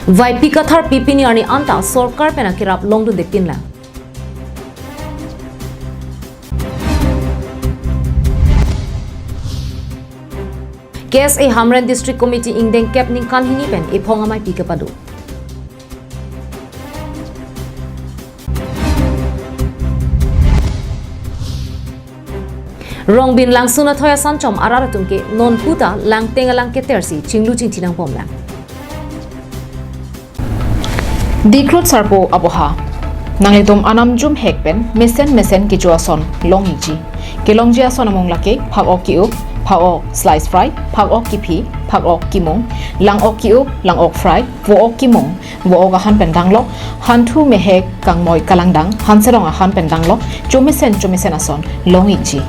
YP kathar pipini ani anta sorkar pena kirap longdu de pinla. Kes e Hamren District Committee ingdeng kep ning kan hini pen e phong amai pika padu. Rong bin langsung na thoya san chom arara tungke non puta lang tenga lang ke tersi chinglu ching tinang pom lang. Dikrut sarpo aboha nangitom anam jum hekpen mesen ki juason long iji ke long jia son among lake phak ok ki up phak ok slice fry phak ok ki phi phak ok ki mong lang ok ki up lang ok fry wo ok ki mong wo ok han pen dang lok han thu me hek kang moi kalang dang han serong han pen dang lok chomisen ason long iji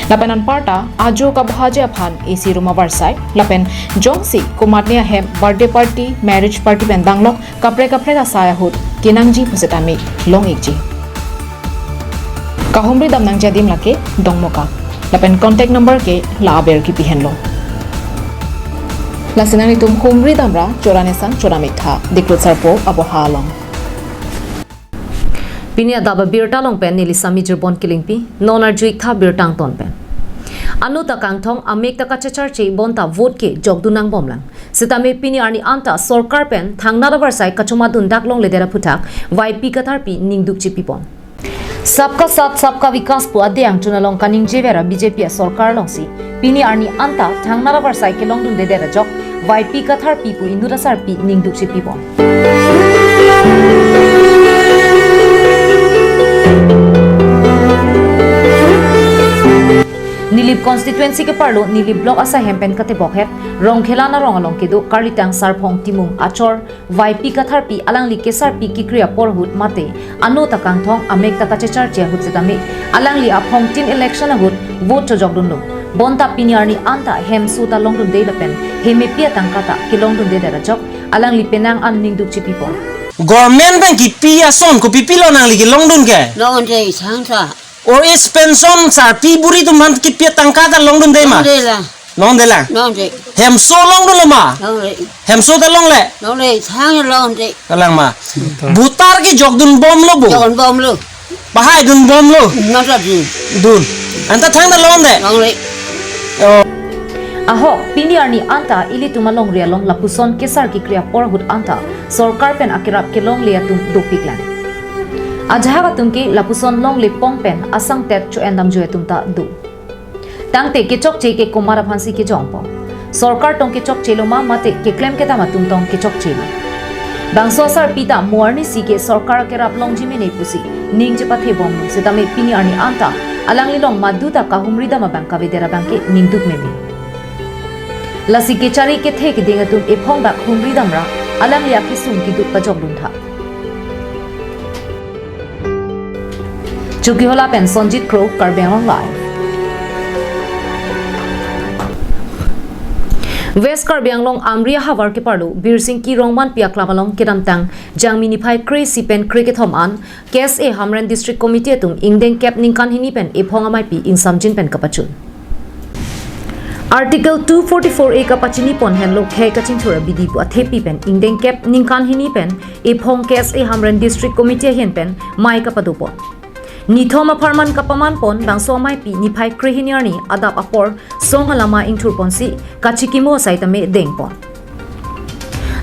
lapenan parta ajo ka bhaje phan AC room warsai lapen jongsi kumatnia hem birthday party marriage party pen dang lok kapre ka saya hut kinangji pusetami long iji kahumri dam nang jadim lake dongmoka lapen contact number ke laber ki pihenlo lasinani tum humri damra choranesan choramitha dikrut sarpo aboha long Pini Adap Abirta long pen nili sami jirbon killing pi nonar juik tha birtang ton pen. Anu ta kang thong amek ta kachachar che bon ta vote ke jogdunang bomlang. Sitame pini arni anta sorkar pen thangna da barsai kachuma dun dak long ledera putak YP kathar pi ningduk chi pipon. Sabka sat sabka vikas pu adyang chunalong kaning jevera BJP sorkar long si pini arni anta thangna da barsai ke long dun ledera jok YP kathar pi pu indura sar pi ningduk chi pipon. Nilip constituency ke parlo nilip block asa hempen kate bokhet rong khela na rong along kedo karlitang sarphong timung achor YP kathar pi alang li kesar pi ki kriya porhut mate anu takang thong amek ta kachechar che hut setame alang li aphong tin election hut vote to jogdun bonta piniarni anta hem suta longdun de lapen heme pia tangkata ki longdun de dara jok alang li penang an ningduk chi people government bank ki pia son ko pipilo nang li longdun ke Long day changsa. or is pension sa pi buri tu man ki pia tangkata longdun de ma long de la Long day. hem so longdun lo ma Long day. hem so ta long le Long day chang long day. kalang ma butar ki jogdun bom lo bu Chọn bom luôn. bahai dun bom lo Nó ra gì? dun anta thang da long de Long day. Aho piniarni anta ili tumalong ria long lapuson kesar ki kriya porhut anta sorkar pen akirap ke long le tum dopiklan ajaha tumki lapuson long le pong pen asang tet chu endam joe tumta du tangte ke chok che ke kumara phansi ke jongpo sorkar tong ke chok chelo ma mate ke claim ke tama tum tong ke chok chelo bangso sar pita morni si ke sorkar ke rap long jimi nei pusi ning je pathe bom se tame piniarni anta alangli long maduta ka humri dama bangka vedera bangke ningduk memi lasi ke chari ke the ke dinga tum e phong bak humri damra alang lia ki sum ki duk pa joglun tha Chuki hola pen Sonjit Crow Karbiang live West Karbiang long Amria Havar ke parlo Bir Singh ki Rongman Pia Klabalong kedam tang jangmini phai kre si pen kre ke thom an kes e Hamren District Committee tum ingdeng kep ningkan hini pen e phong amai pi insamjin pen kapachun Article 244A ka pachini pon henlo khe kaching thura bidi pu athepi pen ingdeng kep ningkan hini pen e phong kes e Hamren District Committee hen pen mai ka padupon Nithoma Farman kapaman pon bangso mai pi niphai krehiniarni adap apor songhalama ingthur ponsi kachikimo saitame dengpon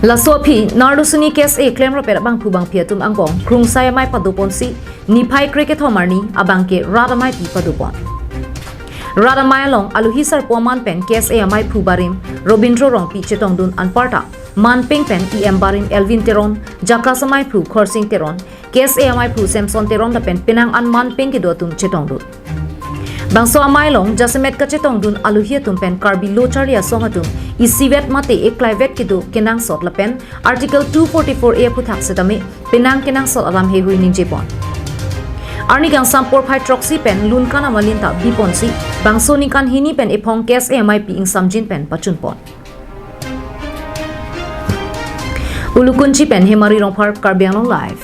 Lasopi nardusuni kes e claim ro per bang phubang phiatum angpong krungsai mai paduponsi niphai kreke thomarni abangke radamai pi padupon Radamai long aluhisar poman pen kes e amai phubarim Robindro rong pi chetongdun anparta Manping pen EM barim Elvin Teron Jakasamai phu Khorsing Teron kes e amai phu Samson Teron da pen penang an manping ke dotum chetongdun Bangso amai long Jasemet ka chetongdun aluhia tum pen karbi locharia songatum isivet mate e clivet ke do kenang sot la pen article 244A puthak setame penang kenang sot alam he hui ningjepon Arni gang sampor phai troxy pen lun kana malinta biponsi bangso ni kan hini pen ephong kes e amai pi ing samjin pen pachun pon Ulukunchi pen hemari rongphar Karbiang long live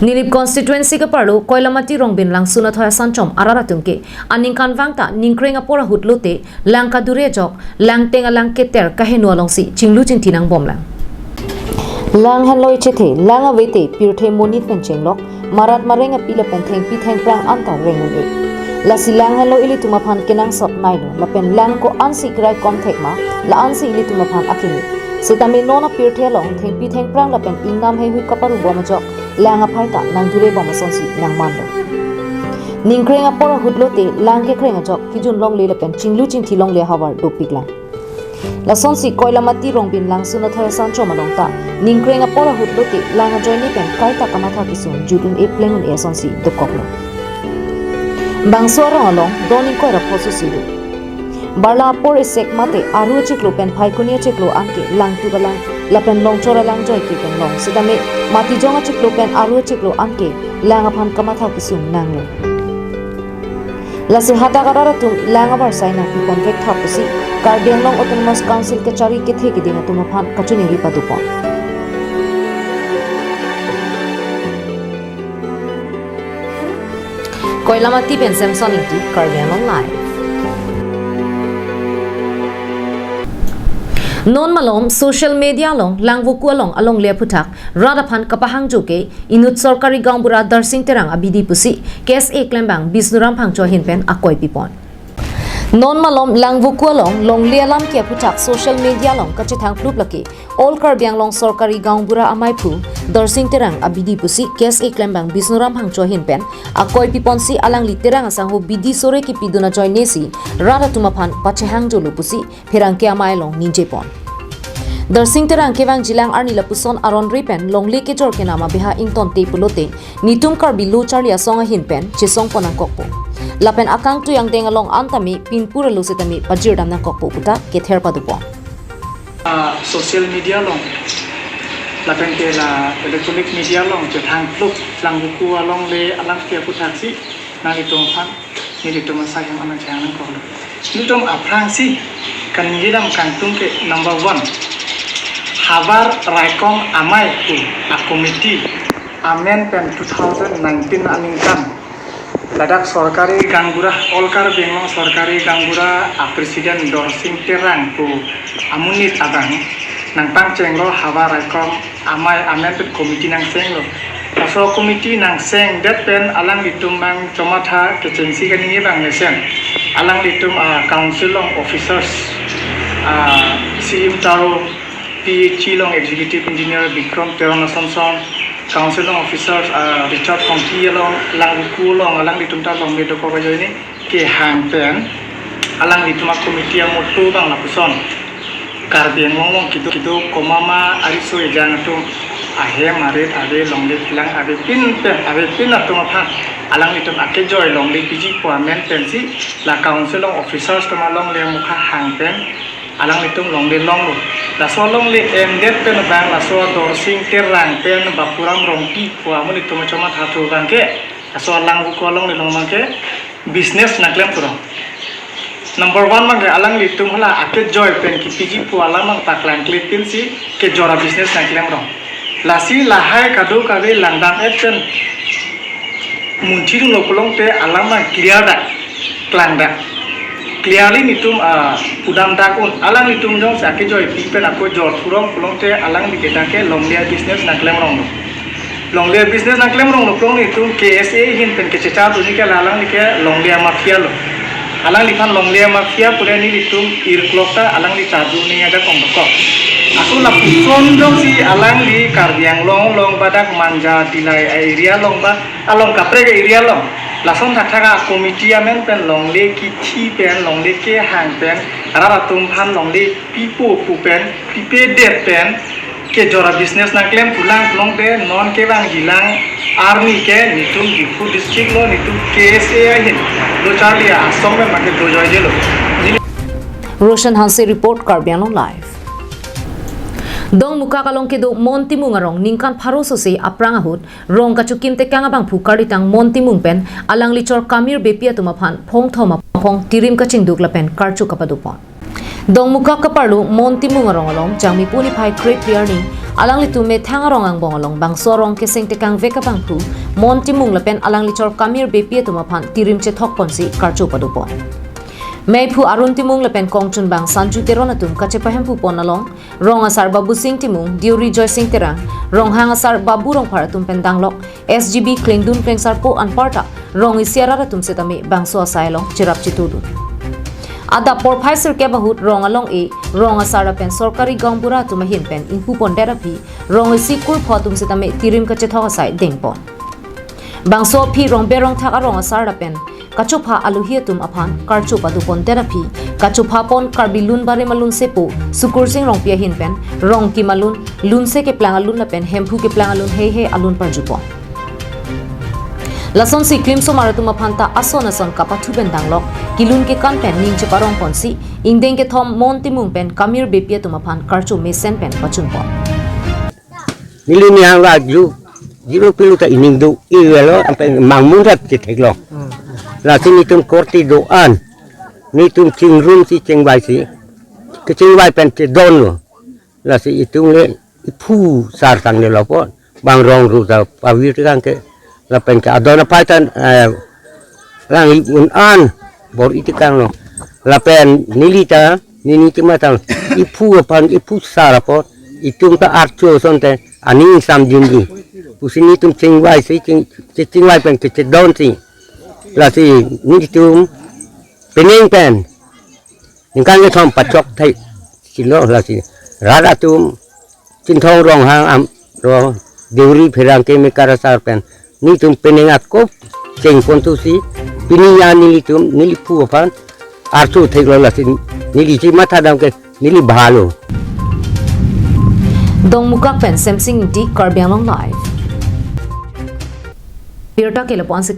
Nilip constituency ka parlo koilamati rongbin lang sunat hoya sanchom arara tungke aningkan wangta ningkring apora hutlote langka dure jok langtenga langketer kahenu alongsi chinglu chingtinang bomlang lang hanloi chethe langa wete pirthe monit pen chenglok marat marenga pila pen theng pi theng prang anta rengun e la silang hanlo ili tuma phan kenang sop nailo la pen lang ko ansi krai konthek ma la ansi ili tuma phan akini sitami nona pirthe long theng pi theng prang la pen ingnam he hui kaparu boma jok langa phaita nang dure boma sonsi nang manlo ningkring apora hutlote lang ke krenga jok kijun long le la pen chinglu chingthi long le hawar dopikla la sonsi koilamati rongbin lang suna thara sancho malongta ningkring apora hutlote langa joini pen kaita kamatha kisun judun e plengun e sonsi dokoklo bangsoro along doning koira phosu sidu barla por esek mate aru chiklo pen phaikunia chiklo anke lang tu galang lapen long chora lang joy ki pen long sidame mati jonga chiklo pen aru chiklo anke lang aphan kamatha kisum nanglo lase hata garara tum lang abar saina pi contract thapusi Kardian long autonomous council ke chari ke the ki dinga tum aphan kachuni ri padupon Koilamati pen Samson iti Kardian long live non malom social media long langvuku along along le phutak radaphan kapahang joke inut sarkari gambura darsing terang abidi pusi case a klembang bisnuram phangcho hinpen akoi pipon non malom langvuku along long le alam ke phutak social media long kache thang plup laki all karbyang long sarkari gambura amai phu darsing terang abidi pusi case a klembang bisnuram phangcho hinpen akoi pipon si alang literang asang ho bidi sore ki piduna joinesi radatuma phan pachehang jolu pusi phirang ke amai long ninje pon Darsing terang kewang jilang arni lapuson aron ripen longli ke jor ke nama beha ington te pulote nitum karbi lu charlia songa hinpen chisong ponang kokpo lapen akang tu yang deng along antami pinpura lu setami pajir dam nang kokpo puta ke ther padupo social media long lapen ke la electronic media long je thang pluk lang buku along le alang ke putak si na litum phan ni litum sai yang anang chang nang koklo litum aprang si kan ngiram kantung ke number 1 Habar Raikong Amai tu a committee amen pen 2019 aningkan ladak sorkari ganggura olkar bengong sorkari ganggura a presiden dorsing terang tu amunit abang nang pang cenglo Habar Raikong Amai amen pen committee nang senglo Pasal committee nang seng dat pen alang litum bang comatha ke cengsi kan ini bang lesen alang litum council of officers CM Taro PhD long executive engineer Bikram Terona Samson council long officers Richard Conti long lang buku long alang ditumta long bedo ko bayo ini ke hang pen alang dituma committee yang motu bang lapuson karbian ngomong kitu komama ariso ejang tu ahe mare ade long le pilang ade pin atu mapha alang ditum ake joy long le piji kwamen pensi la council long officers tuma long le mukha hang pen alang litum long le long lo la so long le endet pen bang la so dorsing terang pen bapuram rongpi kwa mo litum choma thatu bang ke so alang bu ko long le long bang ke business naklem puro number 1 mang alang litum hala ake joy pen ki piji pu alang mang taklang klitin si ke jora business naklem rong la si la hai kadu kave langdam action munching lo kulong te alang mang clear da klangda clearly nitum udam takun alang nitum jong sake joy people ako jor purong pulong te alang diketa ke longlia business naklem rong longlia business naklem rong plong nitum KSA hin pen ke cecha tu ni ke alang dike longlia mafia lo alang likan longlia mafia pure ni nitum irklokta alang di chaju ni ada kongkok aku la puson jong si alang di karbiang long badak manja dilai area long ba along kapre ke area long lason thakha committee amen pen longle ki thi pen longle ke hang pen ara tum phan longle pipo pu pen pipe det pen ke jora business na claim pulang long te non ke bang gilang army ke nitum gifu district lo nitum KSA hin lo charlia asom me make do joy jelo Roshan Hansi report Karbiano live Dong muka kalong kedo monti mungarong ningkan pharoso se aprang ahut rong kachukim te kanga bang phukari tang monti mungpen alang lichor kamir bepia tuma phan phong thoma phong tirim ka chingduk lapen karchu kapadupon dong muka kaparlu monti mungarong along jangmi puni phai crepe clear ni alang litu me thangarong ang bong along bang sorong ke seng te kang veka bang phu mon timung lapen alang lichor kamir bepie tumaphan tirim che thok ponsi karcho padupon Mei phu arun timung lepen kongchun bang sanju teron atum kache pahempu pon along rong asar babu sing timung diuri joy sing terang rong hang asar babu rong pharatum pendang lok SGB klingdun klengsar po anparta rong isiara ratum setami bangso asailong chirap chitudun Adap por phaisir ke bahut rong along e rong asara pen sorkari gambura tumahin pen inpu pon therapy rong sikur photum setami tirim kache thoga sai dengpon bangso phi rong berong thak arong asara pen kachupha aluhiatum aphan karchupa dupon therapy kachupha pon karbilun bare malun sepo sukur sing rong pia hin pen rong ki malun lun se ke plang alun la pen hempu ke plang alun he alun par jupo lason si klim so maratum aphan ta ason kapathu ben danglok kilun ke kan pen ning che parong ponsi ingdeng ke thom mon timung pen kamir bepia tum aphan karchu mesen pen pachun pon milenial laju jiro pilu ta ining du iwelo ampe mangmurat ti theklo la sini tum korti doan ni tum cingrum si cengbai si ke cengbai pen te don lo la si itung le ipu sar tang le lo pon bang rong ru ta pawir kan ke la pen ka adona paitan lang un an bor itu kan lo la pen nilita nini timata ipu pan ipu sar pon itung ta archo sonte aning sam jingi pusini tum cengbai si cengbai pen ke don si là si ni tum pening pen ningkan ke thom pachok thai silo la si rara tum chin thong rong hang am ro deuri pherang ke me karasar pen ni tum pening akop cheng pon tu si piniya ni tum ni pu pan archu thai lo la si ni chi matha dam ke ni bhalo dong mukak pen samsing ti karbyang long live Abirta ke lapon se